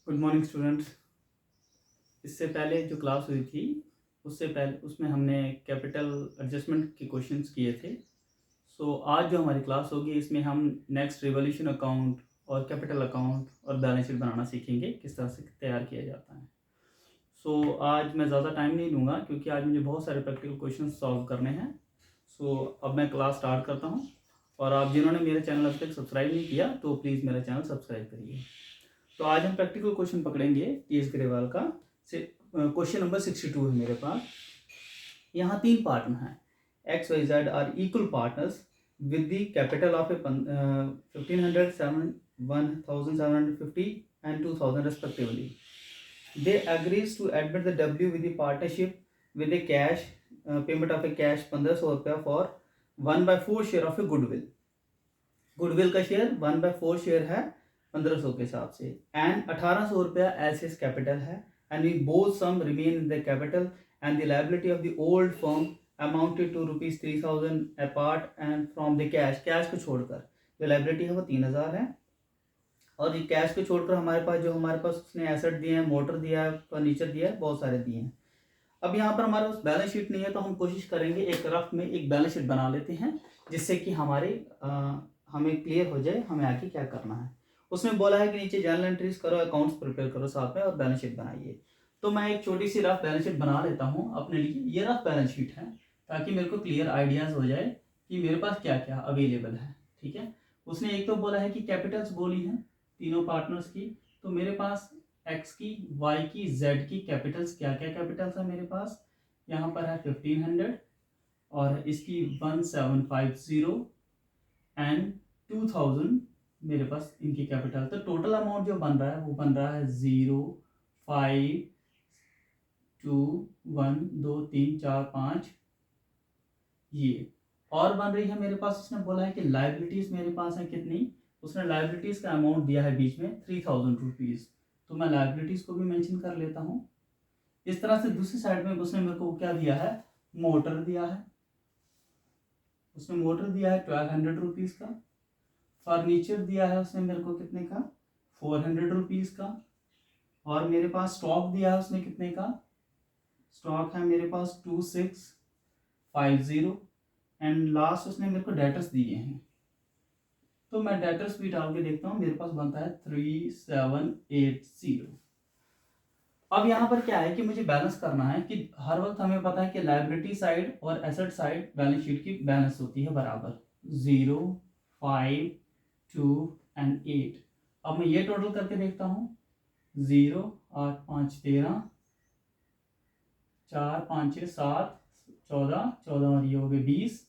Good morning students. इससे पहले जो क्लास हुई थी उससे पहले उसमें हमने कैपिटल एडजस्टमेंट के क्वेश्चंस किए थे। आज जो हमारी क्लास होगी इसमें हम नेक्स्ट रिवॉल्यूशन अकाउंट और कैपिटल अकाउंट और बैलेंस शीट बनाना सीखेंगे, किस तरह से तैयार किया जाता है। आज मैं ज़्यादा टाइम नहीं लूँगा क्योंकि आज मुझे बहुत सारे प्रैक्टिकल क्वेश्चन सॉल्व करने हैं। अब मैं क्लास स्टार्ट करता हूँ और आप जिन्होंने मेरे चैनल अभी तक सब्सक्राइब नहीं किया तो प्लीज़ मेरा चैनल सब्सक्राइब करिए। तो आज हम प्रैक्टिकल क्वेश्चन पकड़ेंगे टी.एस. ग्रेवाल का। क्वेश्चन नंबर 62 है मेरे पास। यहाँ 3 पार्टनर हैं, X Y Z are equal partners with the capital of 1500, 1750 and 2000 respectively. They agrees to admit the W with the partnership with a cash payment of a cash 1500 रुपया for 1/4 share of a goodwill. Goodwill का share 1/4 share है 1500 के हिसाब से, and 1800 रुपया as his capital है, and we both sum remain in the capital and the liability of the old firm amounted to ₹3000 apart and from the cash को छोड़कर जो लायबिलिटी है वो 3000 है, और ये कैश को छोड़कर हमारे पास उसने एसेट दिए हैं, मोटर दिया है, फर्नीचर दिया है, बहुत सारे दिए हैं। अब यहाँ पर हमारे पास बैलेंस शीट नहीं है तो हम कोशिश करेंगे एक रफ में एक बैलेंस शीट बना लेते हैं जिससे कि हमें क्लियर हो जाए हमें आगे क्या करना है। उसमें बोला है कि नीचे जर्नल एंट्रीज करो, अकाउंट्स प्रिपेयर करो साथ में और बैलेंस शीट बनाइए। तो मैं एक छोटी सी रफ बैलेंस शीट बना लेता हूँ अपने लिए। ये रफ बैलेंस शीट है ताकि मेरे को क्लियर आइडियाज हो जाए कि मेरे पास क्या क्या अवेलेबल है। ठीक है, उसने एक तो बोला है कि कैपिटल्स बोली है तीनों पार्टनर्स की, तो मेरे पास एक्स की, वाई की, जेड की कैपिटल्स क्या क्या कैपिटल्स है मेरे पास। यहाँ पर है 1500 और इसकी 1750 एंड 2000 मेरे पास इनकी कैपिटल। तो टोटल अमाउंट जो बन रहा है वो बन रहा है 0, 5, 2, 1, 2, 3, 4, 5 ये। और बन रही है मेरे पास, उसने बोला है कि लाइबिलिटीज मेरे पास है कितनी, उसने लाइबिलिटीज का अमाउंट दिया है बीच में 3000 रुपीज़, तो मैं लाइबिलिटीज को भी मेंशन कर लेता हूँ। इस तरह से दूसरी साइड में उसने मेरे को क्या दिया है, मोटर दिया है। उसने मोटर दिया है 1200 रुपीज़ का। फर्नीचर दिया है उसने मेरे को कितने का, 400 रुपीज़ का। और मेरे पास स्टॉक दिया है उसने कितने का, स्टॉक है मेरे पास 2650। एंड लास्ट उसने मेरे को डेटर्स दिए हैं, तो मैं डेटर्स भी डाल के देखता हूँ, मेरे पास बनता है 3780। अब यहाँ पर क्या है कि मुझे बैलेंस करना है कि हर वक्त हमें पता है कि लायबिलिटी साइड और एसेट साइड बैलेंस शीट की बैलेंस होती है बराबर 0, 5, 2 एंड 8। अब मैं ये टोटल करके देखता हूँ, 0, 8, 5, 13, 4, 5, 6, 7, 14, 14 और ये हो गए 20,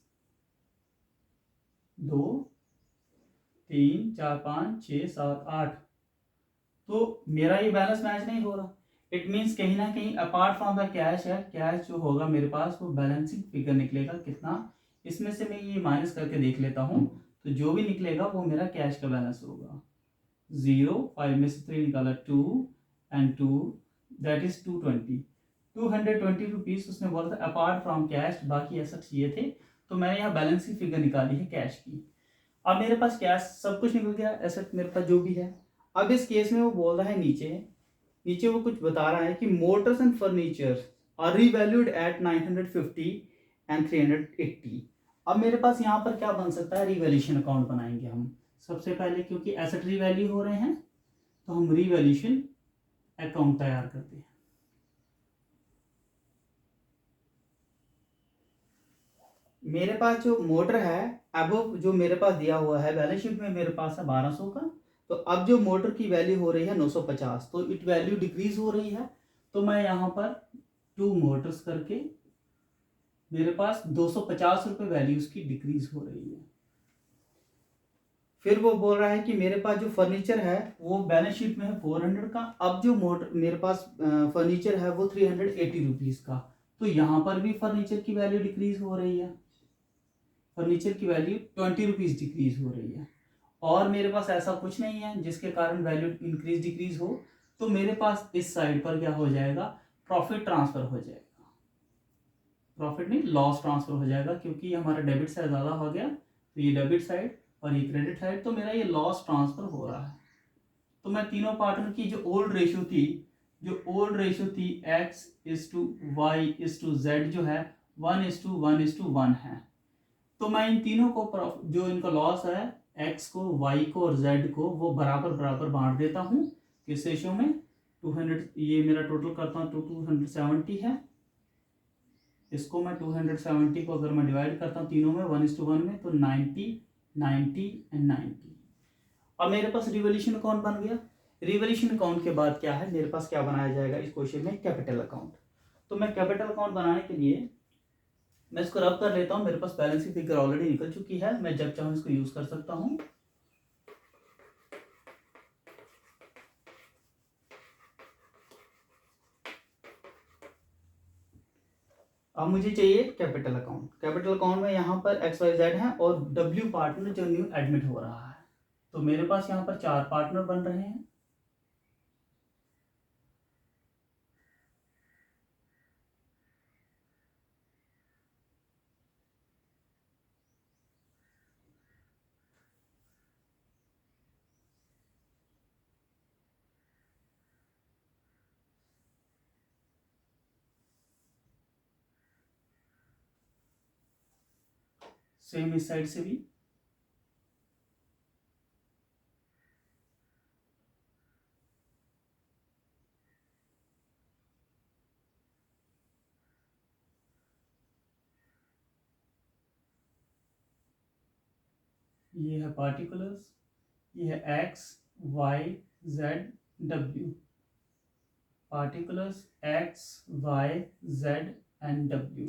2, 3, 4, 5, 6, 7, 8। तो मेरा ये बैलेंस मैच नहीं हो रहा। इट मीन्स कहीं ना कहीं अपार्ट फ्रॉम द कैश है, कैश जो होगा मेरे पास वो बैलेंसिंग फिगर निकलेगा कितना। इसमें से मैं ये माइनस करके देख लेता हूँ, तो जो भी निकलेगा वो मेरा कैश का बैलेंस होगा। 0, 5 में से 3 निकाला 2 एंड 2 दैट इज 220 रुपीज़ उसने बोला था अपार्ट फ्रॉम कैश, बाकी एसेट्स ये थे। तो मैंने यहाँ बैलेंसिंग फिगर निकाली है कैश की। अब मेरे पास कैश सब कुछ निकल गया, एसेट मेरे पास जो भी है। अब इस केस में वो बोल रहा है नीचे वो कुछ बता रहा है कि motors and furniture are revalued at 950 and 380। अब मेरे पास यहाँ पर क्या बन सकता है, रिवैल्यूशन अकाउंट बनाएंगे हम सबसे पहले, क्योंकि एसेट रीवैल्यू हो रहे हैं तो हम रिवैल्यूशन अकाउंट तैयार करते हैं। मेरे पास जो मोटर है, अब जो मेरे पास दिया हुआ है बैलेंस शीट में मेरे पास है 1200 का, तो अब जो मोटर की वैल्यू हो रही है 950, तो इट वैल्यू डिक्रीज हो रही है। तो मैं यहाँ पर 2 मोटर्स करके मेरे पास 250 रुपये वैल्यू उसकी डिक्रीज हो रही है। फिर वो बोल रहा है कि मेरे पास जो फर्नीचर है वो बैलेंस शीट में है 400 का, अब जो मोटर मेरे पास फर्नीचर है वो 380 रुपीज़ का, तो यहाँ पर भी फर्नीचर की वैल्यू डिक्रीज हो रही है। फर्नीचर की वैल्यू 20 रुपीज़ डिक्रीज हो रही है। और मेरे पास ऐसा कुछ नहीं है जिसके कारण वैल्यू इंक्रीज डिक्रीज हो, तो मेरे पास इस साइड पर क्या हो जाएगा, प्रॉफिट ट्रांसफर हो जाएगा। प्रॉफिट नहीं, लॉस ट्रांसफर हो जाएगा, क्योंकि हमारा डेबिट साइड ज़्यादा हो गया, तो ये डेबिट साइड और ये क्रेडिट साइड, तो मेरा ये लॉस ट्रांसफर हो रहा है। तो मैं तीनों पार्टनर की जो ओल्ड रेशियो थी x/y/z जो है 1:1:1 है। तो मैं इन तीनों को जो इनका लॉस है x को, y को और z को वो बराबर बराबर बांट देता हूँ किस रेशियो में 200। ये मेरा टोटल करता हूँ तो 270 है। इसको मैं 270 को अगर मैं डिवाइड करता हूँ तीनों में 1:1 में तो 90 90 एंड 90। अब मेरे पास रिवोल्यूशन अकाउंट बन गया। रिवोल्यूशन अकाउंट के बाद क्या है, मेरे पास क्या बनाया जाएगा इस क्वेश्चन में, कैपिटल अकाउंट। तो मैं कैपिटल अकाउंट बनाने के लिए मैं इसको रब कर लेता हूँ। मेरे पास बैलेंस की फिगर ऑलरेडी निकल चुकी है, मैं जब चाहूँ इसको यूज कर सकता हूँ। अब मुझे चाहिए कैपिटल अकाउंट। कैपिटल अकाउंट में यहाँ पर XYZ है और W पार्टनर जो न्यू एडमिट हो रहा है। तो मेरे पास यहाँ पर 4 पार्टनर बन रहे हैं। सेम इस साइड से भी। ये है पार्टिकुलर्स, ये है x y z w। Particulars x y z and w।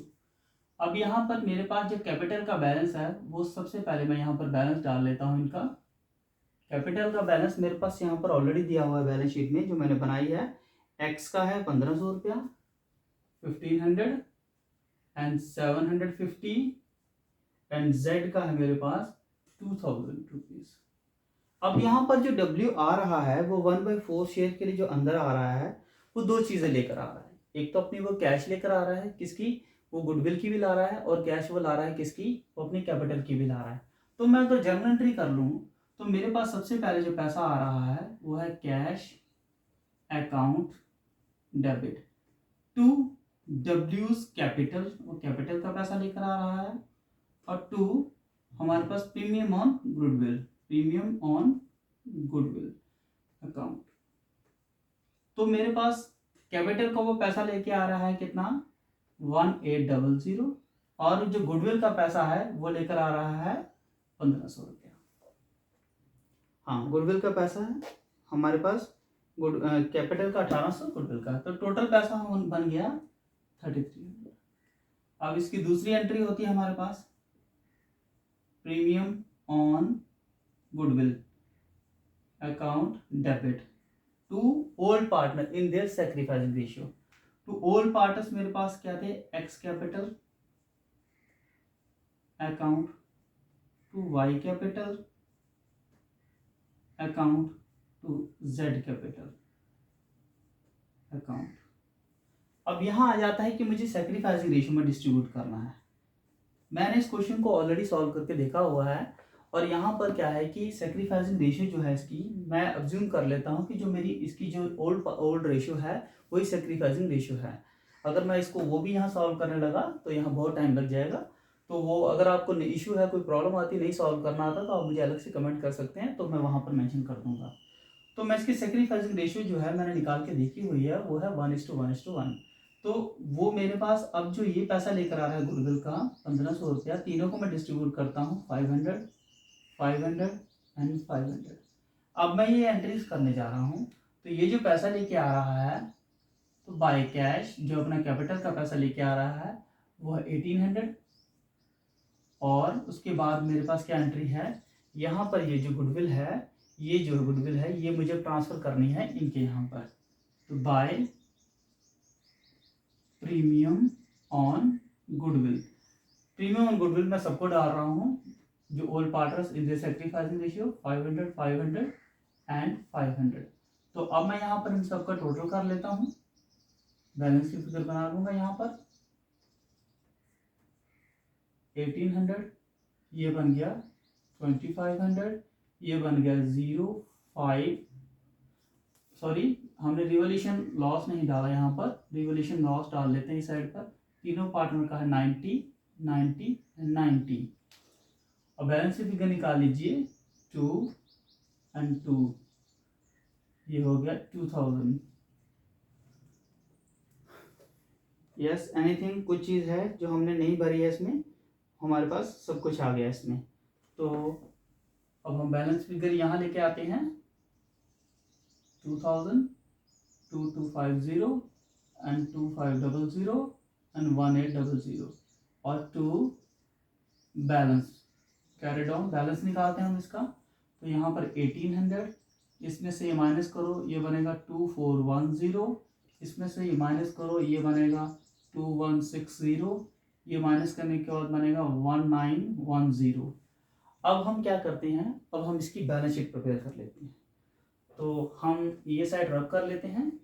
अब यहाँ पर मेरे पास जो कैपिटल का बैलेंस है वो सबसे पहले मैं यहाँ पर बैलेंस डाल लेता हूँ इनका। कैपिटल का बैलेंस मेरे पास यहाँ पर ऑलरेडी दिया हुआ है बैलेंस शीट में जो मैंने बनाई है। x का है 1500 रुपया, 1500 एंड 750 एंड z का है मेरे पास 2000 रुपीज। अब यहाँ पर जो W आ रहा है वो 1/4 शेयर के लिए जो अंदर आ रहा है वो दो चीजें लेकर आ रहा है। एक तो अपनी वो कैश लेकर आ रहा है, किसकी, वो गुडविल की भी ला रहा है, और कैश वो ला रहा है किसकी, वो अपनी कैपिटल की भी ला रहा है। तो मैं अगर जर्नल एंट्री कर लूँ तो मेरे पास सबसे पहले जो पैसा आ रहा है वो है cash account debit to W's capital, वो कैपिटल का पैसा लेकर आ रहा है, और टू हमारे पास premium on goodwill, premium on goodwill account. तो मेरे पास कैपिटल का वो पैसा लेके आ रहा है कितना 1800, और जो गुडविल का पैसा है वो लेकर आ रहा है 1500 रुपया। हाँ, गुडविल का पैसा है हमारे पास, कैपिटल का 1800, गुडविल का, तो टोटल पैसा बन गया 3300। अब इसकी दूसरी एंट्री होती है हमारे पास premium on goodwill account debit to old partner in their sacrificing ratio. To old partners मेरे पास क्या थे, X capital account to Y capital account to Z capital account. अब यहां आ जाता है कि मुझे सैक्रिफाइसिंग रेशियो में डिस्ट्रीब्यूट करना है। मैंने इस क्वेश्चन को ऑलरेडी सॉल्व करके देखा हुआ है, और यहाँ पर क्या है कि सैक्रिफाइसिंग रेशियो जो है इसकी, मैं अज्यूम कर लेता हूँ कि जो मेरी इसकी जो ओल्ड रेशियो है वही सैक्रिफाइसिंग रेशियो है। अगर मैं इसको वो भी यहाँ सॉल्व करने लगा तो यहाँ बहुत टाइम लग जाएगा। तो वो अगर आपको इशू है, कोई प्रॉब्लम आती नहीं सॉल्व करना आता, तो आप मुझे अलग से कमेंट कर सकते हैं, तो मैं वहाँ पर मैंशन कर दूंगा। तो मैं इसकी सैक्रिफाइसिंग रेशियो जो है मैंने निकाल के देखी हुई है, वो है 1:1:1। तो वो मेरे पास अब जो ये पैसा लेकर आ रहा है गुडविल का 1500 रुपया, तीनों को मैं डिस्ट्रीब्यूट करता हूँ 500 500 एंड 500। अब मैं ये एंट्रीज करने जा रहा हूँ। तो ये जो पैसा लेके आ रहा है, तो बाय कैश जो अपना कैपिटल का पैसा लेके आ रहा है वो है 1800, और उसके बाद मेरे पास क्या एंट्री है, यहाँ पर ये जो गुडविल है, ये जो गुडविल है ये मुझे ट्रांसफर करनी है इनके यहाँ पर। तो by premium on goodwill, premium on goodwill मैं सबको डाल रहा हूँ जो old partners in the sacrificing ratio 500 500 and 500। तो अब मैं यहाँ पर इन सबका टोटल कर लेता हूँ, बैलेंस की फिगर बना लूंगा। यहाँ पर 1800, ये बन गया 2500, ये बन गया 05 सॉरी, हमने रिवोल्यूशन लॉस नहीं डाला यहाँ पर, रिवोल्यूशन लॉस डाल लेते हैं इस साइड पर। तीनों पार्टनर का है 90, 90 एंड 90। और बैलेंस शीट फिगर निकाल लीजिए 2 एंड 2, ये हो गया 2000। यस, एनीथिंग, कुछ चीज़ है जो हमने नहीं भरी है इसमें, हमारे पास सब कुछ आ गया इसमें। तो अब हम बैलेंस फिगर यहाँ लेके आते हैं 2000, 2250 एंड 2500 एंड 1800 और 2 बैलेंस कैरी डाउन। बैलेंस निकालते हैं हम इसका, तो यहाँ पर 1800, इसमें से ये माइनस करो, ये बनेगा 2410, इसमें से ये माइनस करो, ये बनेगा 2160, ये माइनस करने के बाद बनेगा 1910। अब हम क्या करते हैं, अब हम इसकी बैलेंस शीट प्रिपेयर कर लेते हैं। तो हम ये साइड रब कर लेते हैं,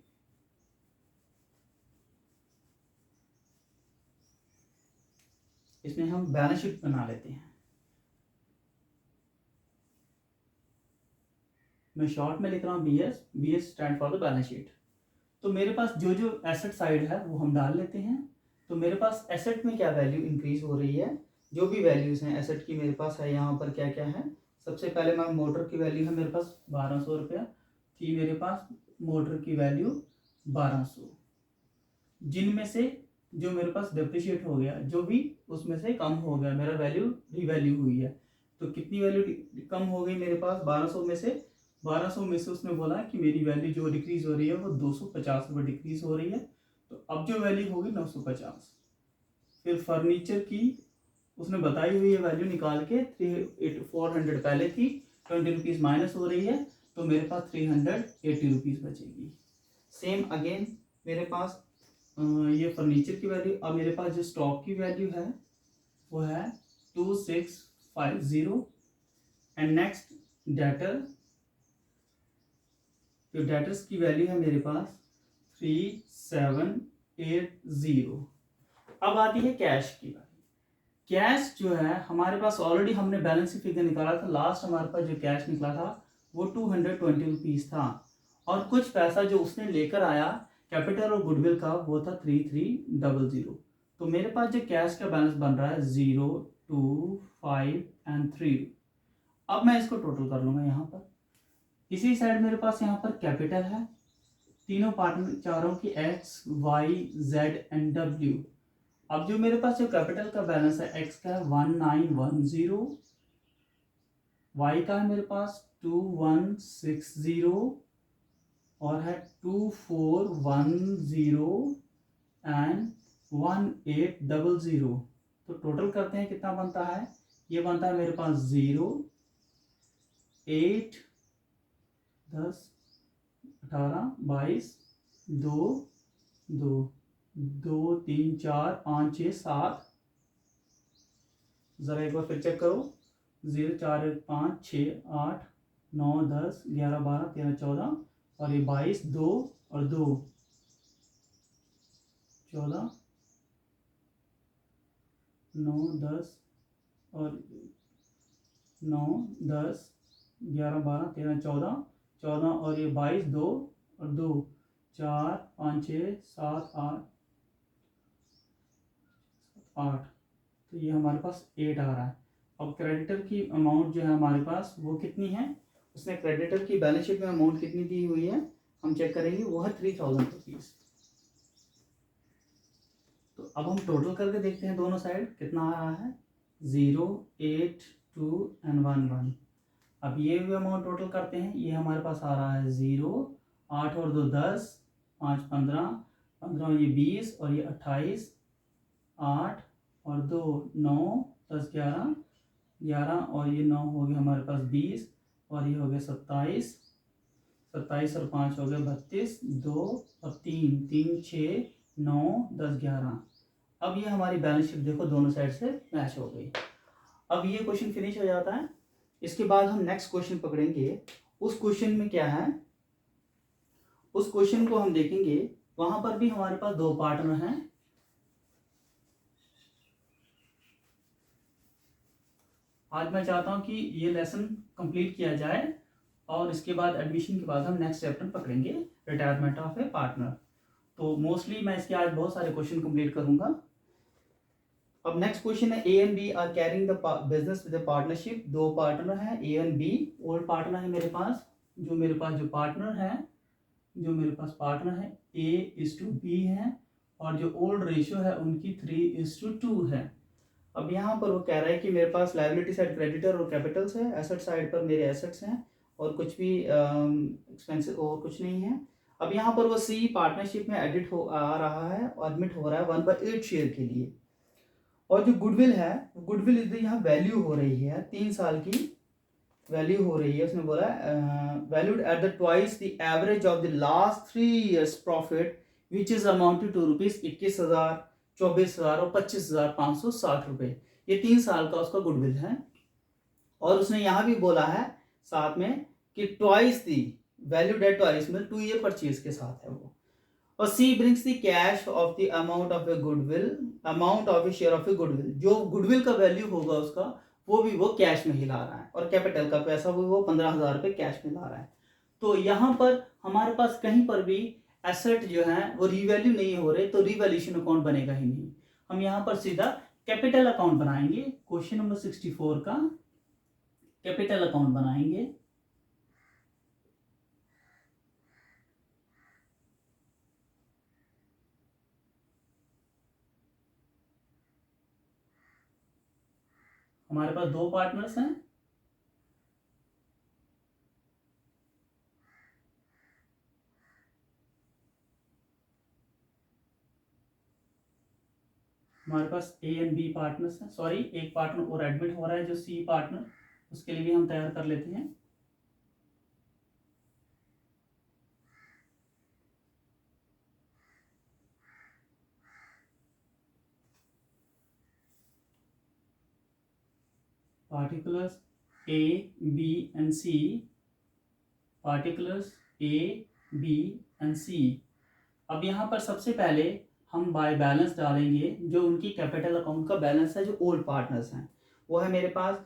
इसमें हम बैलेंस शीट बना लेते हैं। मैं शॉर्ट में लिख रहा हूँ BS, BS stand for the balance sheet. तो मेरे पास जो जो एसेट साइड है वो हम डाल लेते हैं। तो मेरे पास एसेट में क्या वैल्यू इंक्रीज हो रही है, जो भी वैल्यूज हैं एसेट की मेरे पास है, यहाँ पर क्या क्या है। सबसे पहले मैं मोटर की वैल्यू है मेरे पास 1200 रुपया थी, मेरे पास मोटर की वैल्यू 1200, जिनमें से जो मेरे पास डेप्रिशिएट हो गया, जो भी उसमें से कम हो गया, मेरा वैल्यू रिवैल्यू हुई है। तो कितनी वैल्यू कम हो गई मेरे पास 1200 में से, 1200 में से उसने बोला कि मेरी वैल्यू जो डिक्रीज हो रही है वो 250 रुपये डिक्रीज हो रही है। तो अब जो वैल्यू होगी 950। फिर फर्नीचर की उसने बताई हुई है वैल्यू निकाल के 400 पहले थी, 20 रुपीज़ माइनस हो रही है, तो मेरे पास 380 रुपीज़ बचेगी। सेम अगेन मेरे पास ये फर्नीचर की वैल्यू, अब मेरे पास जो स्टॉक की वैल्यू है वो है 2650 एंड नेक्स्ट डेटर, जो डेटर्स की वैल्यू है मेरे पास 3780। अब आती है कैश की बात। कैश जो है हमारे पास ऑलरेडी हमने बैलेंस शीट फिगर निकाला था, लास्ट हमारे पास जो कैश निकला था वो 220 रुपीज़ था, और कुछ पैसा जो उसने लेकर आया कैपिटल और गुडविल का वो था 3300। तो मेरे पास जो कैश का बैलेंस बन रहा है 0, 2, 5 एंड 3। अब मैं इसको टोटल कर लूँगा यहाँ पर। इसी साइड मेरे पास यहाँ पर कैपिटल है, तीनों पार्टनर चारों की X, Y, Z and W। अब जो मेरे पास जो कैपिटल का बैलेंस है X का है 1910, Y का है मेरे पास 2160 और है 2410 एंड 1800। तो टोटल करते हैं कितना बनता है, ये बनता है मेरे पास 0, 8, 10, 18, 22, 2, 2, 2, 3, 4, 5, 6, 7। ज़रा एक बार फिर चेक करो, 0, 4, 5, 6, 8, 9, 10, 11, 12, 13, 14 और ये 22, 2 और 2, 14, 9, 10 और 9, 10, 11, 12, 13, 14, 14 और ये 22, 2 और 2, 4, 5, 6, 7, 8, 8। तो ये हमारे पास 8 आ रहा है। अब क्रेडिटर की अमाउंट जो है हमारे पास वो कितनी है, उसने क्रेडिटर की बैलेंस शीट में अमाउंट कितनी दी हुई है हम चेक करेंगे, वो है 3000 रुपीज़। तो अब हम टोटल करके देखते हैं दोनों साइड कितना आ रहा है, 0, 8, 2 एंड 1, 1। अब ये भी अमाउंट टोटल करते हैं, ये हमारे पास आ रहा है 0, 8 और 2 10, 5 15, 15 ये 20 और ये 28, 8 और 2 9, 10 11, 11 और ये 9 हो गया हमारे पास 20 और ये हो गया 27, 27 और 5 हो गया 32, 2 और 3, 3 6, 9, 10 11। अब ये हमारी बैलेंस शीट देखो दोनों साइड से मैच हो गई। अब ये क्वेश्चन फिनिश हो जाता है। इसके बाद हम नेक्स्ट क्वेश्चन पकड़ेंगे। उस क्वेश्चन में क्या है, उस क्वेश्चन को हम देखेंगे, वहां पर भी हमारे पास दो पार्टनर हैं। आज मैं चाहता हूं कि ये लेसन कंप्लीट किया जाए और इसके बाद एडमिशन के बाद हम नेक्स्ट चैप्टर पकड़ेंगे रिटायरमेंट ऑफ ए पार्टनर। तो मोस्टली मैं इसके आज बहुत सारे क्वेश्चन कंप्लीट करूंगा। अब नेक्स्ट क्वेश्चन है, A and B are carrying the business with partnership. दो पार्टनर है A and B, old partner है मेरे पास, जो पार्टनर है, A:B है, और जो ओल्ड रेशियो है उनकी 3:2 है। अब यहाँ पर वो कह रहा है कि मेरे पास लायबिलिटी साइड क्रेडिटर और कैपिटल्स है, एसेट साइड पर मेरे एसेट्स हैं और कुछ भी एक्सपेंसिव और कुछ नहीं है। अब यहाँ पर वो सी पार्टनरशिप में एडिट आ रहा है और एडमिट हो रहा है 1/8 शेयर के लिए। और जो गुडविल है, गुडविल इधर यहाँ वैल्यू हो रही है, 3 साल की वैल्यू हो रही है। उसने बोला valued at the twice the average of the last 3 years profit which is amounted to ₹21,000, 24,000 और 25,560 रुपये। ये 3 साल का उसका गुडविल है। और उसने यहाँ भी बोला है साथ में कि twice the valued at twice, मतलब 2 year परचेज के साथ है वो। और C brings the cash of the amount of a goodwill, amount of a share of a goodwill. जो गुडविल का वैल्यू होगा उसका वो भी वो कैश में ही ला रहा है, और कैपिटल का पैसा वो 15,000 रुपये कैश में ला रहा है। तो यहाँ पर हमारे पास कहीं पर भी एसेट जो है वो रिवैल्यू नहीं हो रहे, तो रिवैल्यूएशन अकाउंट बनेगा ही नहीं। हम यहाँ पर सीधा कैपिटल अकाउंट बनाएंगे। क्वेश्चन नंबर 64 का कैपिटल अकाउंट बनाएंगे। हमारे पास दो पार्टनर्स हैं, हमारे पास ए एंड बी पार्टनर्स हैं। सॉरी, एक पार्टनर और एडमिट हो रहा है जो सी पार्टनर, उसके लिए भी हम तैयार कर लेते हैं। Particulars A B and C, particulars A B and C. अब यहाँ पर सबसे पहले हम बाय बैलेंस डालेंगे, जो उनकी कैपिटल अकाउंट का बैलेंस है, जो ओल्ड पार्टनर्स हैं। वो है मेरे पास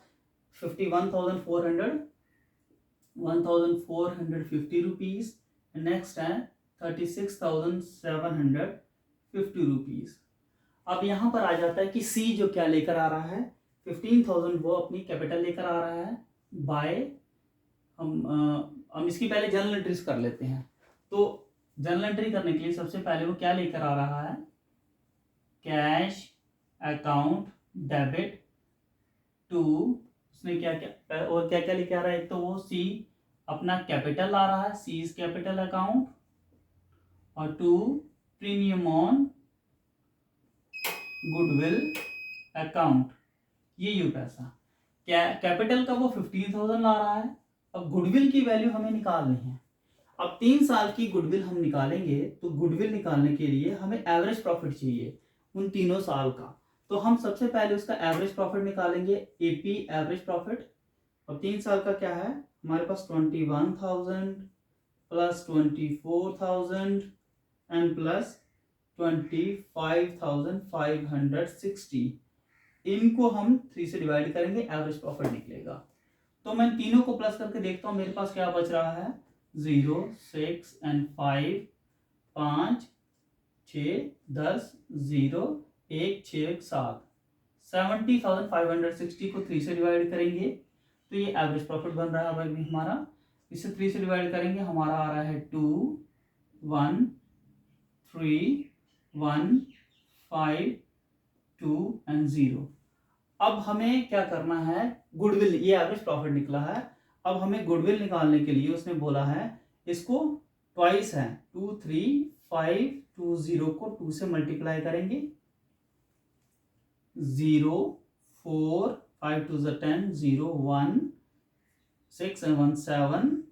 1,450 रुपीज़। नेक्स्ट है 36,750 रुपीज़। अब यहाँ पर आ जाता है कि सी जो क्या लेकर आ रहा है, 15,000 वो अपनी कैपिटल लेकर आ रहा है बाय, हम इसकी पहले जनरल एंट्रीज कर लेते हैं। तो जनरल एंट्री करने के लिए सबसे पहले वो क्या लेकर आ रहा है, कैश अकाउंट डेबिट टू, उसने क्या क्या और क्या क्या लेके आ रहा है। एक तो वो सी अपना कैपिटल ला रहा है, सी इज कैपिटल अकाउंट, और to premium on goodwill account. ये यू पैसा कैपिटल का वो 15,000 ला रहा है। अब गुडविल की वैल्यू हमें निकालनी है। अब 3 साल की गुडविल हम निकालेंगे, तो गुडविल निकालने के लिए हमें एवरेज प्रॉफिट चाहिए उन तीनों साल का। तो हम सबसे पहले उसका एवरेज प्रॉफिट निकालेंगे, एपी एवरेज प्रॉफिट। अब 3 साल का क्या है हमारे पास, 21,000 प्लस 24,000 एंड प्लस 25,560। इनको हम 3 से डिवाइड करेंगे, एवरेज प्रॉफिट निकलेगा। तो मैं तीनों को प्लस करके देखता हूं, मेरे पास क्या बच रहा है, 0, 6 एंड 5, 5, 6, 10, 0, 1, 6, 7, 70,560 को 3 से डिवाइड करेंगे तो ये एवरेज प्रॉफिट बन रहा है भाई हमारा। इसे 3 से डिवाइड करेंगे, हमारा आ रहा है 2, 1, 3, 1, 5, 2 एंड 0। अब हमें क्या करना है, गुडविल, ये एवरेज प्रॉफिट निकला है। अब हमें गुडविल निकालने के लिए उसने बोला है इसको ट्वाइस है, 2, 3, 5, 2, 0 को 2 से मल्टीप्लाई करेंगे, 0, 4, 5 2 10, 0, 1, 6 and 1 7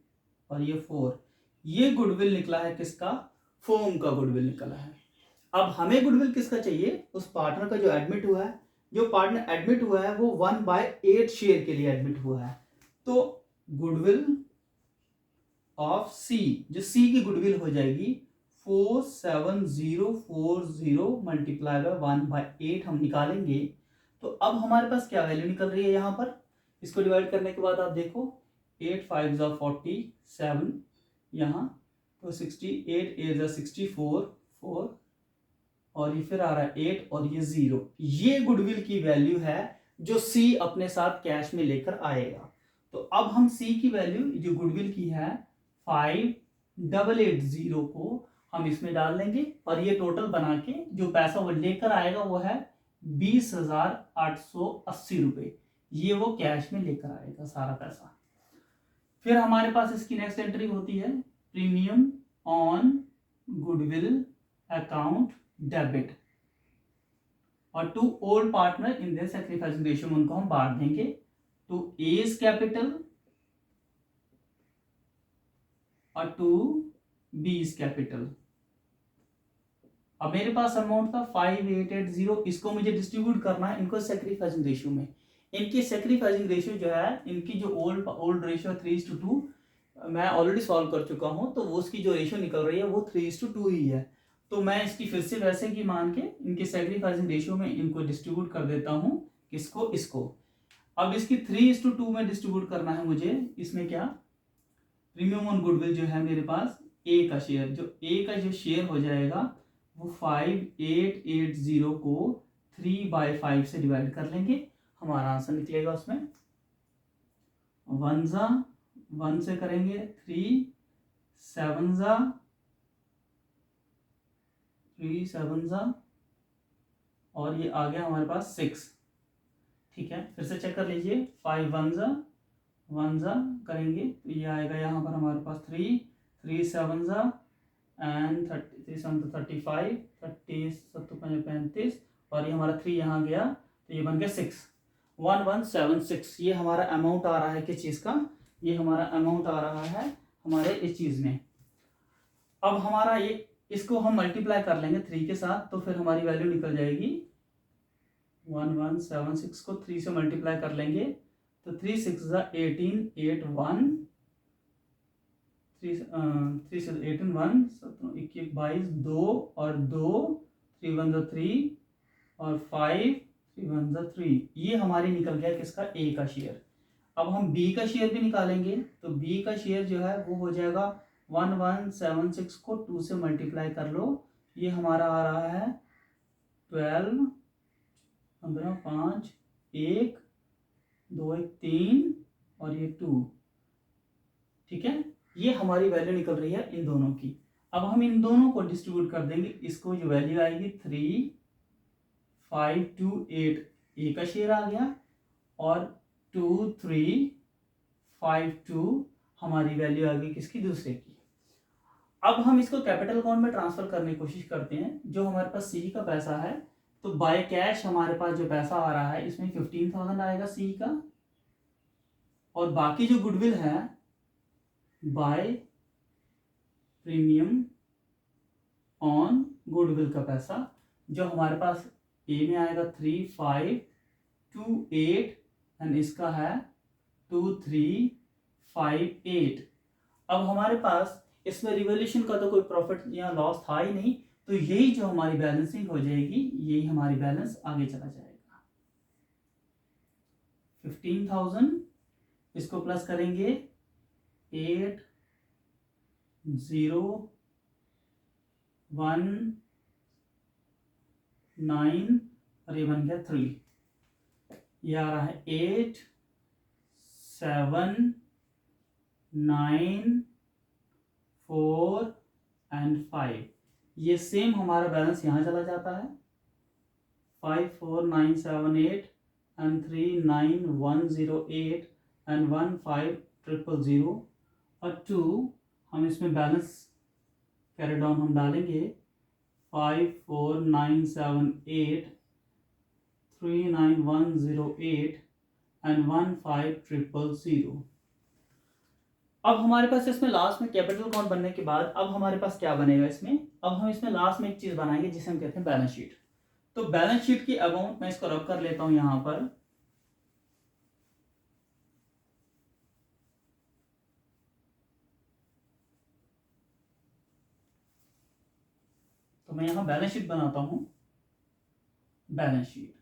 और ये 4। ये गुडविल निकला है किसका, फर्म का गुडविल निकला है। अब हमें गुडविल किसका चाहिए, उस पार्टनर का जो एडमिट हुआ है। जो पार्टनर एडमिट हुआ है वो 1/8 शेयर के लिए एडमिट हुआ है। तो गुडविल ऑफ सी, जो सी की गुडविल हो जाएगी 47040 मल्टीप्लाई बाय 1/8 हम निकालेंगे। तो अब हमारे पास क्या वैल्यू निकल रही है यहाँ पर, इसको डिवाइड करने के बाद आप देखो 8 5 ज़ा 47 यहाँ, तो 68 8 ज़ा 64 4, और ये फिर आ रहा है 8 और ये 0। ये गुडविल की वैल्यू है जो सी अपने साथ कैश में लेकर आएगा। तो अब हम सी की वैल्यू जो गुडविल की है 5880 को हम इसमें डाल देंगे, और ये टोटल बना के जो पैसा वो लेकर आएगा वो है 20,880 रुपये। ये वो कैश में लेकर आएगा सारा पैसा। फिर हमारे पास इसकी नेक्स्ट एंट्री होती है premium on goodwill account debit, और to old partner in this sacrificing ratio में उनको हम बांट देंगे टू एज कैपिटल और टू बीज कैपिटल। अब मेरे पास अमाउंट था 5880, इसको मुझे डिस्ट्रीब्यूट करना है इनको सैक्रिफाइसिंग रेशियो में। इनकी सैक्रिफाइसिंग रेशियो जो है, इनकी जो ओल्ड रेशियो 3:2 मैं ऑलरेडी सॉल्व कर चुका हूं, तो उसकी जो रेशियो निकल रही है वो 3:2 ही है। तो मैं इसकी फिर से वैसे की मान के इनके सैक्रिफाइसिंग रेशियो में इनको डिस्ट्रीब्यूट कर देता हूं। किसको? इसको। अब इसकी 3:2 में डिस्ट्रीब्यूट करना है मुझे। इसमें क्या, प्रीमियम ऑन गुडविल जो है मेरे पास ए का शेयर, जो ए का जो शेयर हो जाएगा वो 5880 को 3/5 से डिवाइड कर लेंगे, हमारा आंसर निकलेगा उसमें 1 ज़ा 1 से करेंगे 3 7 ज़ा 3 7 ज़ा, और ये आ गया हमारे पास 6। ठीक है, फिर से चेक कर लीजिए। 5 1 ज़ा 1 ज़ा करेंगे तो ये आएगा यहाँ पर हमारे पास 3 3 7 ज़ा एंड 33 35 30 7 35, और ये हमारा 3 यहाँ गया तो ये बन गया 6 1176। ये हमारा अमाउंट आ रहा है किस चीज़ का? ये हमारा अमाउंट आ रहा है हमारे इस चीज़ में। अब हमारा ये, इसको हम मल्टीप्लाई कर लेंगे 3 के साथ, तो फिर हमारी वैल्यू निकल जाएगी 1176 को 3 से मल्टीप्लाई कर लेंगे तो 3 6 ज़ा 18 8 1 3 से 18 1 17 21 22 2 और 2 3 1 ज़ा 3 और 5 3 1 ज़ा 3। ये हमारी निकल गया किसका? ए का शेयर। अब हम बी का शेयर भी निकालेंगे, तो बी का शेयर जो है वो हो जाएगा 1176 को 2 से मल्टीप्लाई कर लो, ये हमारा आ रहा है 12 15 5 1 2 1 3 और ये 2। ठीक है, ये हमारी वैल्यू निकल रही है इन दोनों की। अब हम इन दोनों को डिस्ट्रीब्यूट कर देंगे, इसको जो वैल्यू आएगी 3 5 2 8 ए का शेयर आ गया, और 2 3 5 2 हमारी वैल्यू आ गई किसकी? दूसरे की। अब हम इसको कैपिटल अकाउंट में ट्रांसफर करने की कोशिश करते हैं। जो हमारे पास सी का पैसा है, तो बाय कैश हमारे पास जो पैसा आ रहा है इसमें 15,000 आएगा सी का, और बाकी जो गुडविल है बाय प्रीमियम ऑन गुडविल का पैसा जो हमारे पास ए में आएगा 3 5 2 8 एंड इसका है 2 3 5 8। अब हमारे पास इसमें रिवॉल्यूशन का तो कोई प्रॉफिट या लॉस था ही नहीं, तो यही जो हमारी बैलेंसिंग हो जाएगी, यही हमारी बैलेंस आगे चला जाएगा। 15,000 इसको प्लस करेंगे 8 0 1 9 और ये बन गया 3। ये आ रहा है 8 7 9 4 एंड 5। ये सेम हमारा बैलेंस यहाँ चला जाता है 5 4 9 7 8 एंड 3 9 1 0 8 एंड 1 5 0 0 और 2 हम इसमें बैलेंस कैरी डाउन हम डालेंगे 5 4 9 7 8 3 9 1 0 8 एंड 1 5 0 0। अब हमारे पास इसमें लास्ट में कैपिटल अकाउंट बनने के बाद अब हमारे पास क्या बनेगा इसमें? अब हम इसमें लास्ट में एक चीज बनाएंगे जिसे हम कहते हैं बैलेंस शीट। तो बैलेंस शीट की अमाउंट मैं इसको रब कर लेता हूं यहां पर। तो मैं यहां बैलेंस शीट बनाता हूं, बैलेंस शीट।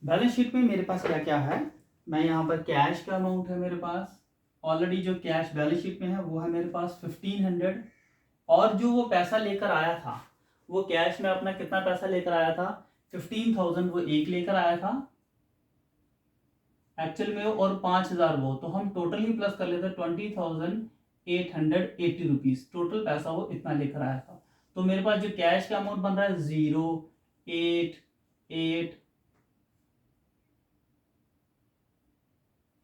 बैलेंस शीट में मेरे पास क्या क्या है, मैं यहाँ पर कैश का अमाउंट है मेरे पास, ऑलरेडी जो कैश बैलेंस शीट में है वो है मेरे पास 1500, और जो वो पैसा लेकर आया था, वो कैश में अपना कितना पैसा लेकर आया था, 15,000 वो एक लेकर आया था एक्चुअल में, और 5,000 वो, तो हम टोटल ही प्लस कर लेते 20,880 रुपीज, टोटल पैसा वो इतना लेकर आया था। तो मेरे पास जो कैश का अमाउंट बन रहा है 0,8,8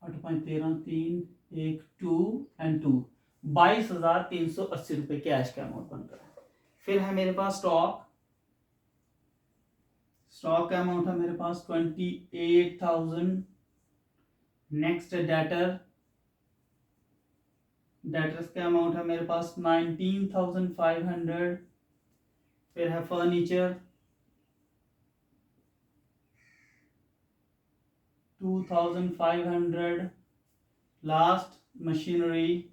8.13 3 1 2 एंड 2, 22,380 रुपये कैश का अमाउंट बन रहा है। फिर है मेरे पास स्टॉक का अमाउंट है मेरे पास 28,000। नेक्स्ट डेटर्स का अमाउंट है मेरे पास 19,500। फिर है फर्नीचर 2,500। लास्ट मशीनरी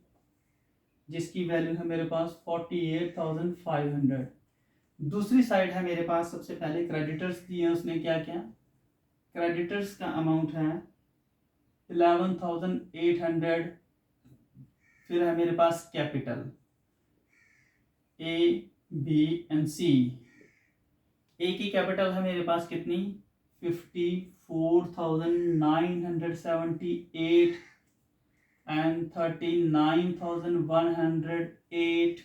जिसकी वैल्यू है मेरे पास 48,500। दूसरी साइड है मेरे पास, सबसे पहले क्रेडिटर्स दिए हैं उसने क्या क्या, क्रेडिटर्स का अमाउंट है 11,800। फिर है मेरे पास कैपिटल ए बी एंड सी। ए की कैपिटल है मेरे पास कितनी, 54,978 एंड 39,108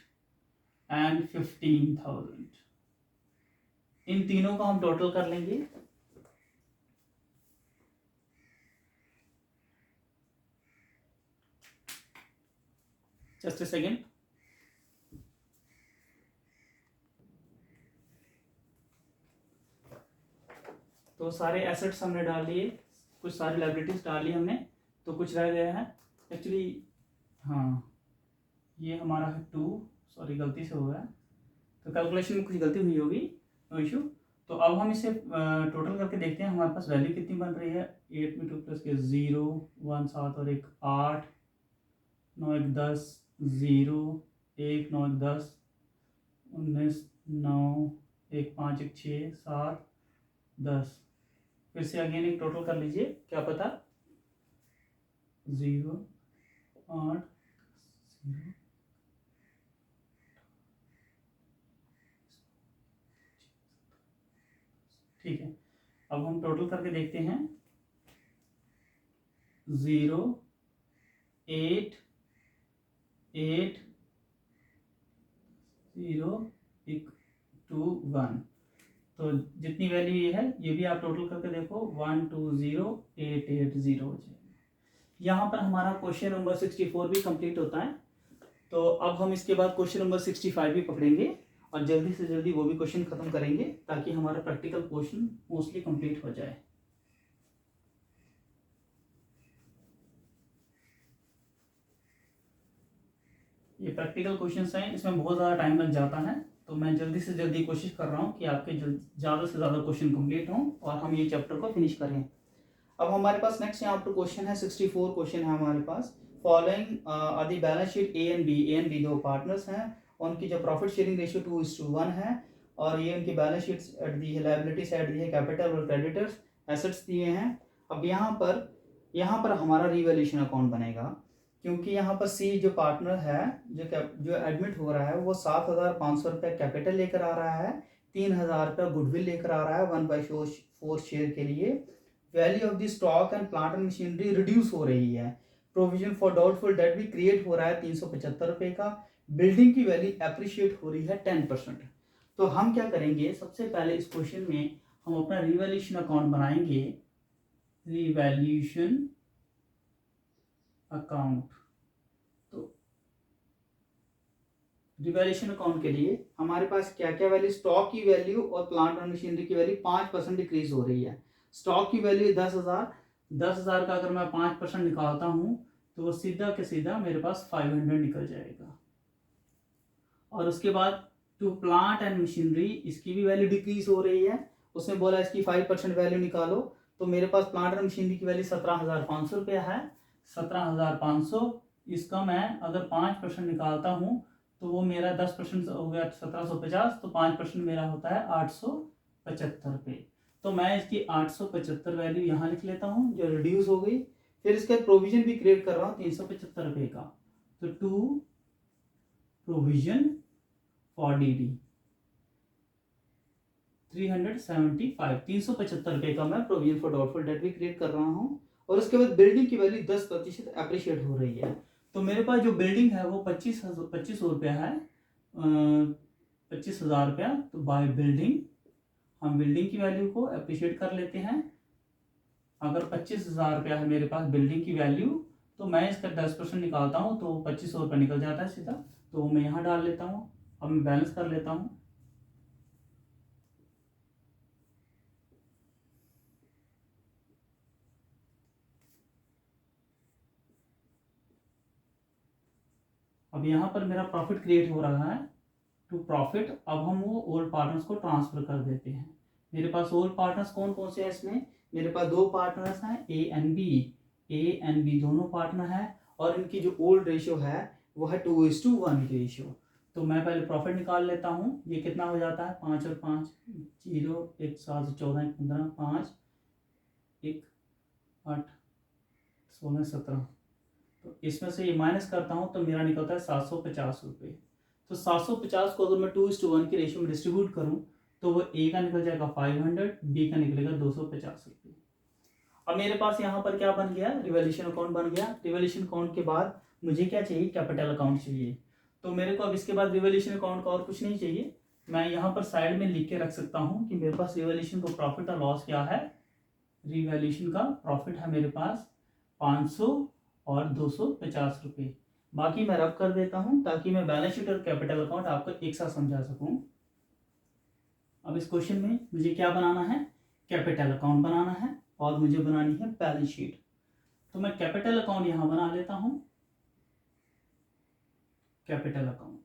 एंड 15,000। इन तीनों का हम टोटल कर लेंगे। Just a second. तो सारे एसेट्स हमने डाल लिए, कुछ सारी लायबिलिटीज डाल ली हमने, तो कुछ रह गया है एक्चुअली, हाँ ये हमारा है 2, सॉरी गलती से हो गया, तो कैलकुलेशन में कुछ गलती हुई होगी, नो इशू। तो अब हम इसे टोटल करके देखते हैं हमारे पास वैल्यू कितनी बन रही है। 8 में 2 प्लस के 0 1 7 और 1 8, 9 1 10 0 1 9 1 10 19 9 1 5 1 6 7 10। फिर से अगेन एक टोटल कर लीजिए, क्या पता 0 8 0 ठीक है। अब हम टोटल करके देखते हैं 0 8 8 0 1 2 1, तो जितनी वैल्यू ये है ये भी आप टोटल करके देखो 120,880 हो जाएगा। यहाँ पर हमारा क्वेश्चन नंबर 64 भी कंप्लीट होता है। तो अब हम इसके बाद क्वेश्चन नंबर 65 भी पकड़ेंगे और जल्दी से जल्दी वो भी क्वेश्चन खत्म करेंगे ताकि हमारा प्रैक्टिकल पोर्शन मोस्टली कंप्लीट हो जाए। ये प्रैक्टिकल क्वेश्चंस हैं, इसमें बहुत ज़्यादा टाइम लग जाता है, तो मैं जल्दी से जल्दी कोशिश कर रहा हूँ कि आपके ज़्यादा से ज़्यादा क्वेश्चन कंप्लीट हों और हम ये चैप्टर को फिनिश करें। अब हमारे पास नेक्स्ट यहाँ पर क्वेश्चन है 64 क्वेश्चन है हमारे पास। Following are the balance sheet A and B दो पार्टनर्स हैं, उनकी जो प्रॉफिट शेयरिंग रेशियो 2:1 है, और ये उनकी बैलेंस शीट्स एट दी है, लायबिलिटी साइड दी है, कैपिटल और क्रेडिटर्स एसेट्स दिए हैं। अब यहाँ पर हमारा रिवैल्यूएशन अकाउंट बनेगा, क्योंकि यहाँ पर सी जो पार्टनर है जो एडमिट हो रहा है वो 7,500 रुपये कैपिटल लेकर आ रहा है, 3,000 रुपये गुडविल लेकर आ रहा है 1/4 शेयर के लिए। Value of the stock and plant and machinery reduce हो रही है, प्रोविजन फॉर डाउटफुल डेट भी क्रिएट हो रहा है 375 रुपये का, बिल्डिंग की वैल्यू एप्रिशिएट हो रही है 10%। तो हम क्या करेंगे, सबसे पहले इस क्वेश्चन में हम अपना रिवैल्यूएशन अकाउंट बनाएंगे, रिवैल्यूएशन अकाउंट। तो रिवैल्यूएशन अकाउंट के लिए हमारे पास क्या क्या वैल्यू, स्टॉक की वैल्यू और प्लांट एंड मशीनरी की वैल्यू 5% डिक्रीज हो रही है। स्टॉक की वैल्यू 10,000 का अगर मैं 5% निकालता हूं तो वो सीधा के सीधा मेरे पास 500 निकल जाएगा। और उसके बाद टू प्लांट एंड मशीनरी, इसकी भी वैल्यू डिक्रीज हो रही है, उसने बोला इसकी 5% वैल्यू निकालो, तो मेरे पास प्लांट एंड मशीनरी की वैल्यू 17,500 रुपया है, 17,500, इसका मैं अगर 5% निकालता हूँ तो वो मेरा 10% हो गया 1,750, तो 5% मेरा होता है 875 रुपये। तो मैं इसकी 875 वैल्यू यहाँ लिख लेता हूँ जो रिड्यूस हो गई। फिर इसका प्रोविजन भी क्रिएट कर रहा हूँ 375 रुपये का। तो टू प्रोविजन फॉर DD 375 रुपये का मैं प्रोविजन फॉर डाउटफुल डेट भी क्रिएट कर रहा हूँ। और उसके बाद बिल्डिंग की वैल्यू 10% अप्रिशिएट हो रही है। तो मेरे पास जो बिल्डिंग है वो 2500 रुपया है, 25,000 रुपया। तो बाय बिल्डिंग हम बिल्डिंग की वैल्यू को अप्रिशिएट कर लेते हैं। अगर 25,000 रुपया है मेरे पास बिल्डिंग की वैल्यू, तो मैं इसका 10% निकालता हूँ तो 2500 रुपया निकल जाता है सीधा। तो मैं यहाँ डाल लेता हूँ। अब मैं बैलेंस कर लेता हूँ। अब यहाँ पर मेरा प्रॉफिट क्रिएट हो रहा है टू प्रॉफिट। अब हम वो ओल्ड पार्टनर्स को ट्रांसफर कर देते हैं। मेरे पास ओल्ड पार्टनर्स कौन कौन से हैं इसमें? मेरे पास दो पार्टनर्स हैं A and B। A and B दोनों पार्टनर हैं और इनकी जो ओल्ड रेशियो है वो है 2:1 की रेशियो। तो मैं पहले प्रॉफिट निकाल लेता हूँ। ये कितना हो जाता है? 5 और 5 0, 1 7 14 1 15 5 1 8 16 17। तो इसमें से ये माइनस करता हूँ तो मेरा निकलता है 750 रुपये। तो 750 को अगर मैं 2:1 की रेशियो में डिस्ट्रीब्यूट करूँ तो वो A का निकल जाएगा 500, B का निकलेगा 250 रुपये। अब मेरे पास यहाँ पर क्या बन गया? रिवॉल्यूशन अकाउंट बन गया। रिवॉल्यूशन अकाउंट के बाद मुझे क्या चाहिए? कैपिटल अकाउंट चाहिए। तो मेरे को अब इसके बाद रिवॉल्यूशन अकाउंट का और कुछ नहीं चाहिए। मैं यहाँ पर साइड में लिख के रख सकता हूँ कि मेरे पास रिवॉल्यूशन का प्रॉफिट और लॉस क्या है। रिवॉल्यूशन का प्रॉफिट है मेरे पास 500 और 250 रुपये। बाकी मैं रब कर देता हूं ताकि मैं बैलेंस शीट और कैपिटल अकाउंट आपको एक साथ समझा सकूं। अब इस क्वेश्चन में मुझे क्या बनाना है? कैपिटल अकाउंट बनाना है और मुझे बनानी है बैलेंस शीट। तो मैं कैपिटल अकाउंट यहां बना लेता हूं। कैपिटल अकाउंट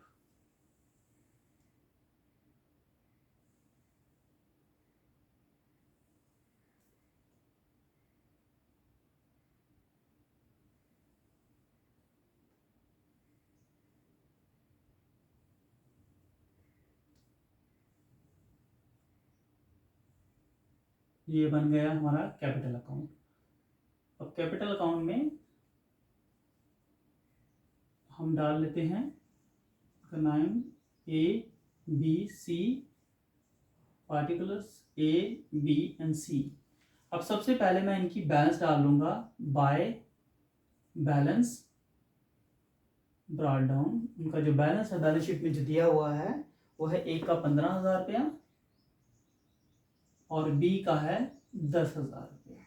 ये बन गया हमारा कैपिटल अकाउंट। अब कैपिटल अकाउंट में हम डाल लेते हैं नाम ABC particulars A, B and C। अब सबसे पहले मैं इनकी बैलेंस डाल लूंगा बाय बैलेंस ब्रॉट डाउन। उनका जो बैलेंस है बैलेंस शीट में जो दिया हुआ है वो है A का 15,000 रुपया और B का है 10,000 रुपया।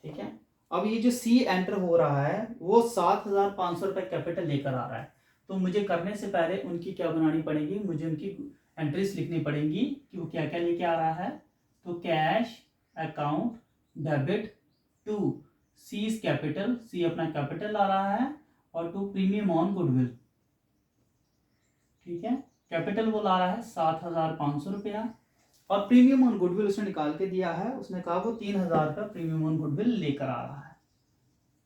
ठीक है। अब ये जो C एंटर हो रहा है वो 7,500 रुपये कैपिटल लेकर आ रहा है। तो मुझे करने से पहले उनकी क्या बनानी पड़ेगी? मुझे उनकी एंट्रीज लिखनी पड़ेंगी कि वो क्या क्या लेके आ रहा है। तो cash account debit to C capital, C अपना कैपिटल ला रहा है, और टू प्रीमियम ऑन गुडविल। ठीक है। कैपिटल वो ला रहा है 7,500 रुपया और प्रीमियम ऑन गुडविल उसने निकाल के दिया है। उसने कहा वो 3,000 का प्रीमियम ऑन गुडविल लेकर आ रहा है।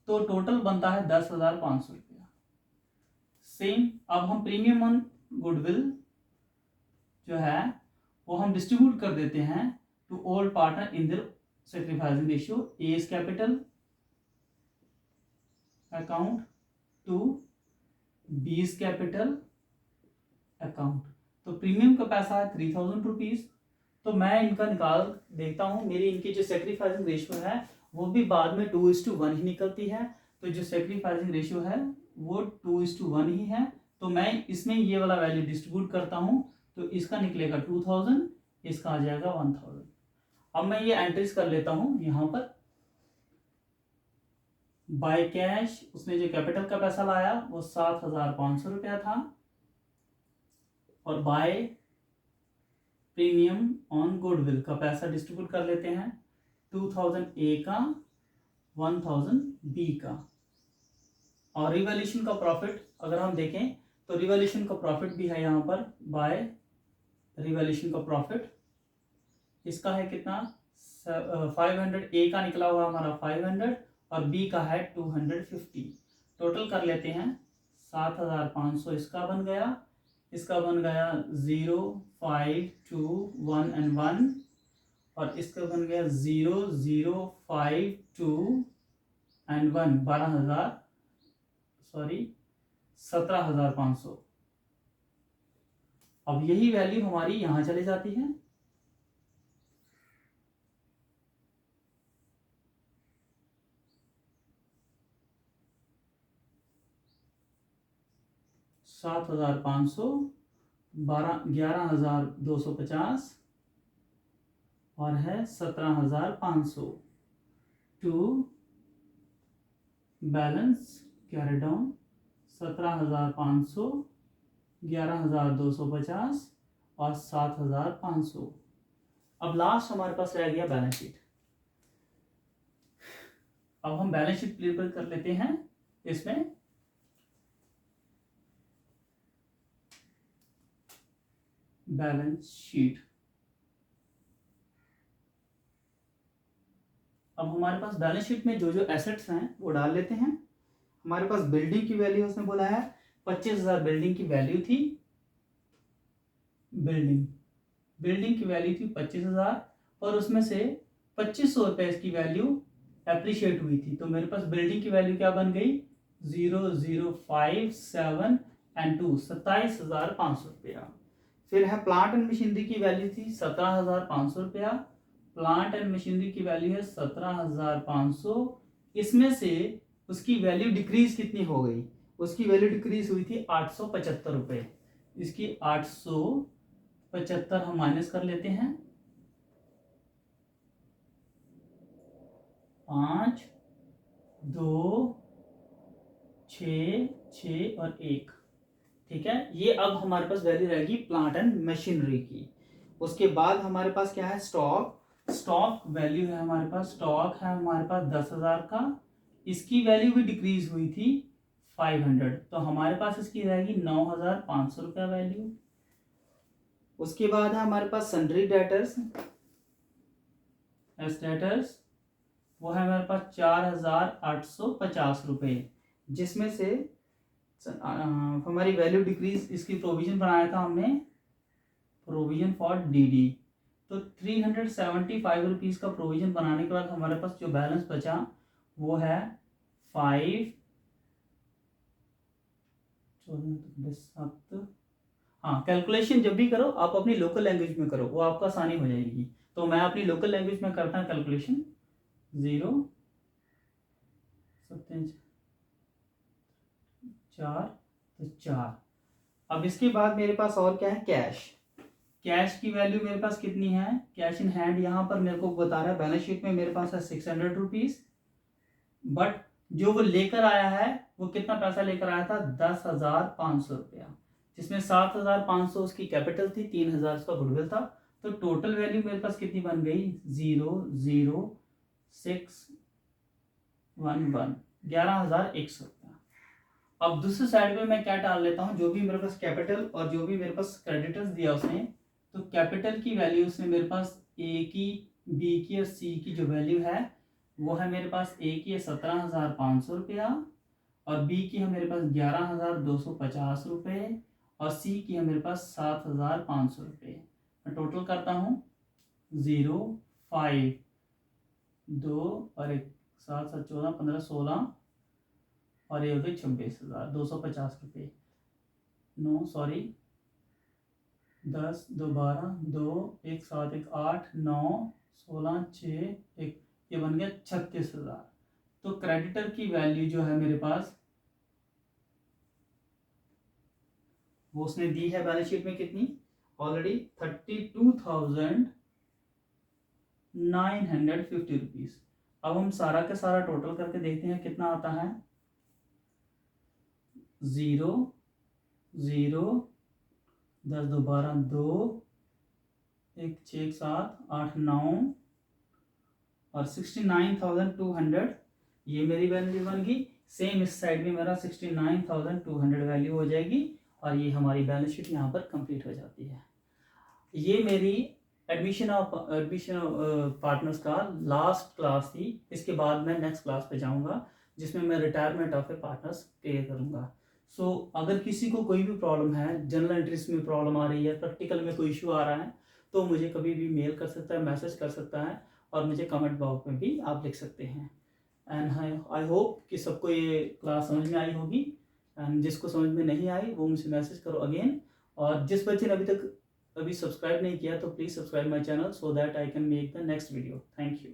तो टोटल बनता है 10,500 रुपया। सेम अब हम प्रीमियम ऑन गुडविल जो है वो हम डिस्ट्रीब्यूट कर देते हैं to all partner in their sacrificing ratio. A capital account to B capital account. तो प्रीमियम का पैसा है 3,000 रुपीज। तो मैं इनका निकाल देखता हूँ। मेरी इनकी जो सैक्रिफाइसिंग रेशियो है वो भी बाद में 2:1 ही निकलती है। तो जो सैक्रिफाइसिंग रेशियो है वो 2:1 ही है। तो मैं इसमें ये वाला वैल्यू डिस्ट्रीब्यूट करता हूँ तो इसका निकलेगा 2,000, इसका आ जाएगा 1,000। अब मैं ये एंट्रीज कर लेता हूँ यहाँ पर। बाय कैश उसने जो कैपिटल का पैसा लाया वो 7,500 रुपया था और बाय प्रीमियम ऑन गुडविल का पैसा डिस्ट्रीब्यूट कर लेते हैं 2,000 A का, 1,000 B का। और रिवॉल्यूशन का प्रॉफिट अगर हम देखें तो रिवॉल्यूशन का प्रॉफिट भी है यहाँ पर बाय रिवॉल्यूशन का प्रॉफिट। इसका है कितना? 500। A का निकला हुआ हमारा 500 और B का है 250। टोटल कर लेते हैं 7,500 इसका बन गया, इसका बन गया 0 5 2 1 and 1 और इसका बन गया 0052 एंड 1 12,000 सॉरी 17,500। अब यही वैल्यू हमारी यहां चली जाती है, $7,500, 11,250 और है 17,500 टू बैलेंस कैरी डाउन 17,500, 11,250 और 7,500। अब लास्ट हमारे पास रह गया बैलेंस शीट। अब हम बैलेंस शीट क्लियर कर लेते हैं। इसमें बैलेंस शीट, अब हमारे पास बैलेंस शीट में जो जो एसेट्स हैं वो डाल लेते हैं। हमारे पास बिल्डिंग की वैल्यू उसने बोला है 25,000 बिल्डिंग की वैल्यू थी। बिल्डिंग की वैल्यू थी 25,000 और उसमें से 2,500 रुपए इसकी वैल्यू एप्रिशिएट हुई थी। तो मेरे पास बिल्डिंग की वैल्यू क्या बन गई 0057 एंड 2 27,500 रुपया। फिर है प्लांट एंड मशीनरी की वैल्यू थी 17,500 रुपया। प्लांट एंड मशीनरी की वैल्यू है 17,500। इसमें से उसकी वैल्यू डिक्रीज कितनी हो गई, उसकी वैल्यू डिक्रीज हुई थी 875 रुपए। इसकी 875 हम माइनस कर लेते हैं, 5 2 6 6 और 1। ठीक है, ये अब हमारे पास वैल्यू रहेगी प्लांट एंड मशीनरी की। उसके बाद हमारे पास क्या है स्टॉक वैल्यू है हमारे पास, स्टॉक है हमारे पास 10,000 का। इसकी वैल्यू भी डिक्रीज हुई थी 500, तो हमारे पास इसकी रहेगी 9,500 रुपया वैल्यू। उसके बाद है हमारे पास सन्ड्री डेटर्स, डेटर्स वो है हमारे पास 4,850 रुपये, जिसमें से हमारी वैल्यू डिक्रीज, इसकी प्रोविजन बनाया था हमने, प्रोविजन फॉर डीडी। तो 375 रुपीज का प्रोविजन बनाने के बाद हमारे पास जो बैलेंस बचा वो है 5 7। हाँ, कैलकुलेशन जब भी करो आप अपनी लोकल लैंग्वेज में करो, वो आपको आसानी हो जाएगी। तो मैं अपनी लोकल लैंग्वेज में करता हूँ कैलकुलेशन। 0 7 4 तो 4। अब इसके बाद मेरे पास और क्या है कैश की वैल्यू मेरे पास कितनी है, कैश इन हैंड यहाँ पर मेरे को बता रहा है बैलेंस शीट में मेरे पास है 600 रुपीज। बट जो वो लेकर आया है वो कितना पैसा लेकर आया था 10,500 रुपया, जिसमें 7,500 उसकी कैपिटल थी, 3,000 उसका गुडविल था। तो टोटल वैल्यू मेरे पास कितनी बन गई 00611, 11,100 रुपया। अब दूसरी साइड पे मैं क्या डाल लेता हूँ, जो भी मेरे पास कैपिटल और जो भी मेरे पास क्रेडिटर्स दिया उसने, तो कैपिटल की वैल्यू उसने मेरे पास ए की, बी की और सी की जो वैल्यू है वो है मेरे पास, ए की है 17,500 रुपया और बी की है मेरे पास 11,250 रुपये और सी की है मेरे पास 7,500 रुपये। मैं टोटल करता हूँ 0 5 2 और 1 7 7 14 15 16 और ये हो गई 26,250 रुपये। 9 सॉरी 10 2 12 2 1 7 1 8 9 16 6 1, ये बन गया 36,000। तो क्रेडिटर की वैल्यू जो है मेरे पास वो उसने दी है बैलेंस शीट में कितनी ऑलरेडी 32,950 रुपीज। अब हम सारा का सारा टोटल करके देखते हैं कितना आता है। 0 0 10 2 12 2 1 6 7 8 9 और 69,200 ये मेरी वैल्यू बन गई। सेम इस साइड में मेरा 69,200 वैल्यू हो जाएगी और ये हमारी बैलेंस शीट यहाँ पर कंप्लीट हो जाती है। ये मेरी एडमिशन पार्टनर्स का लास्ट क्लास थी। इसके बाद मैं नेक्स्ट क्लास पे जाऊँगा जिसमें मैं retirement of A partners clear करूँगा। अगर किसी को कोई भी प्रॉब्लम है, जनरल एंट्रीज में प्रॉब्लम आ रही है, प्रैक्टिकल में कोई इशू आ रहा है, तो मुझे कभी भी मेल कर सकता है, मैसेज कर सकता है, और मुझे कमेंट बॉक्स में भी आप लिख सकते हैं। एंड आई होप कि सबको ये क्लास समझ में आई होगी। एंड जिसको समझ में नहीं आई वो मुझे मैसेज करो अगेन। और जिस बच्चे ने अभी सब्सक्राइब नहीं किया तो please subscribe my channel so that I can make the next video. Thank you.